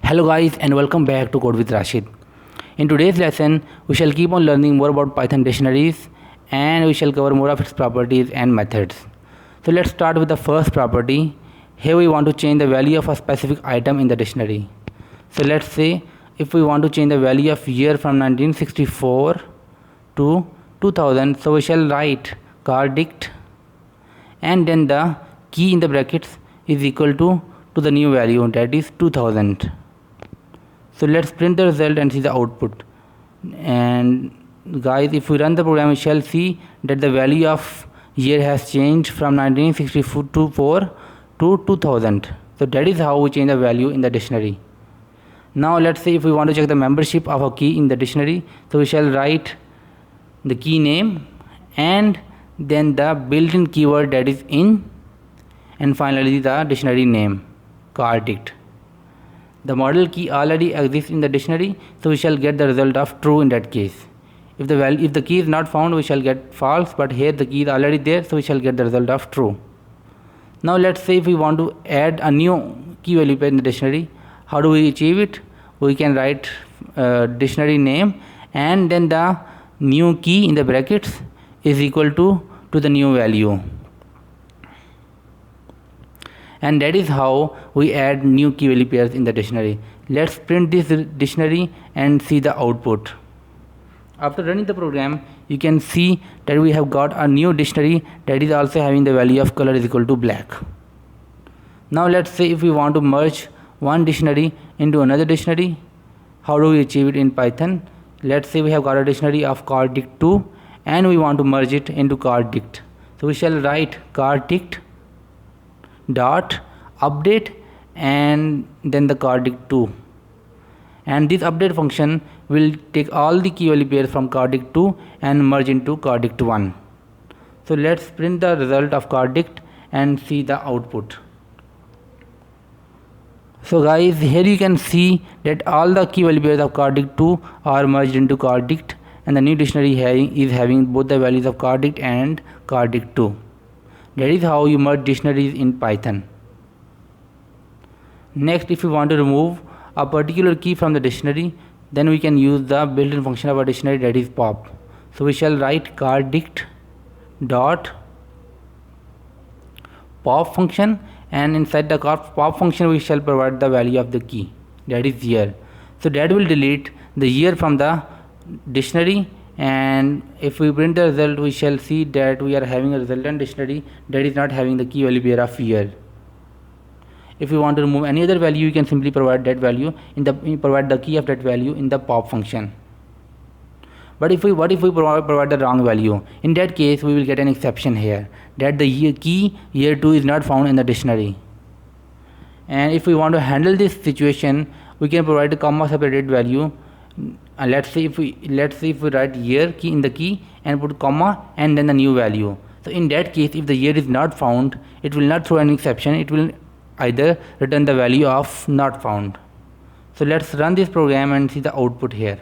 Hello guys and welcome back to Code with Rashid. In today's lesson, we shall keep on learning more about Python dictionaries and we shall cover more of its properties and methods. So let's start with the first property. Here we want to change the value of a specific item in the dictionary. So let's say if we want to change the value of year from 1964 to 2000, so we shall write car dict and then the key in the brackets is equal to the new value, that is 2000. So let's print the result and see the output. And guys, if we run the program, we shall see that the value of year has changed from 1964 to 2000. So that is how we change the value in the dictionary. Now let's say if we want to check the membership of a key in the dictionary, so we shall write the key name and then the built-in keyword, that is in, and finally the dictionary name, car dict. The model key already exists in the dictionary, so we shall get the result of true in that case. If the key is not found, we shall get false, but here the key is already there, so we shall get the result of true. Now let's say if we want to add a new key value pair in the dictionary, how do we achieve it? We can write dictionary name and then the new key in the brackets is equal to the new value. And that is how we add new key value pairs in the dictionary. Let's print this dictionary and see the output. After running the program, you can see that we have got a new dictionary that is also having the value of color is equal to black. Now let's say if we want to merge one dictionary into another dictionary, how do we achieve it in Python? Let's say we have got a dictionary of car dict 2 and we want to merge it into car dict. So we shall write car dict dot update and then the car dict 2, and this update function will take all the key value pairs from car dict 2 and merge into car dict 1. So let's print the result of car dict and see the output. So guys, here you can see that all the key value pairs of car dict 2 are merged into car dict, and the new dictionary is having both the values of car dict and car dict 2. That is how you merge dictionaries in Python. Next, if you want to remove a particular key from the dictionary, then we can use the built-in function of a dictionary, that is pop. So we shall write car dict dot pop function, and inside the pop function we shall provide the value of the key, that is year. So that will delete the year from the dictionary, and if we print the result, we shall see that we are having a resultant dictionary that is not having the key value pair of year. If you want to remove any other value, you can simply provide that value provide the key of that value in the pop function. But what if we provide the wrong value? In that case, we will get an exception here that the key year 2 is not found in the dictionary. And if we want to handle this situation, we can provide a comma separated value. Let's say if we write year key in the key and put comma and then the new value. So in that case, if the year is not found, it will not throw an exception. It will either return the value of not found. So let's run this program and see the output here.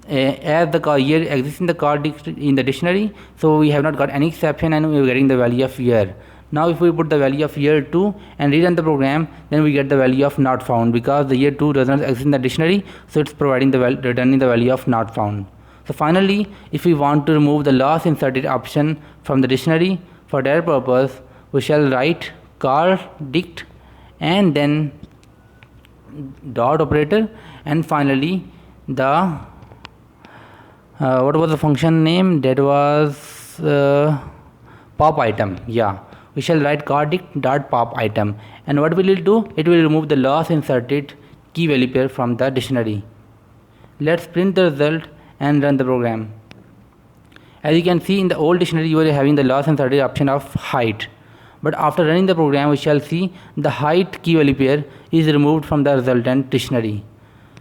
As the year exists in the dictionary, so we have not got any exception and we are getting the value of year. Now if we put the value of year 2 and rerun the program, then we get the value of not found, because the year 2 does not exist in the dictionary, so it's returning the value of not found. So finally, if we want to remove the last inserted option from the dictionary, for that purpose we shall write car dict and then dot operator, and finally the what was the function name? That was pop item. Yeah, we shall write car dict dot pop item, and what will it do? It will remove the last inserted key value pair from the dictionary. Let's print the result and run the program. As you can see, in the old dictionary you are having the last inserted option of height, but after running the program we shall see the height key value pair is removed from the resultant dictionary.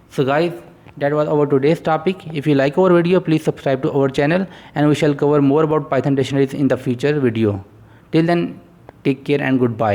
So guys, that was our today's topic. If you like our video, please subscribe to our channel, and we shall cover more about Python dictionaries in the future video. Till then, take care and goodbye.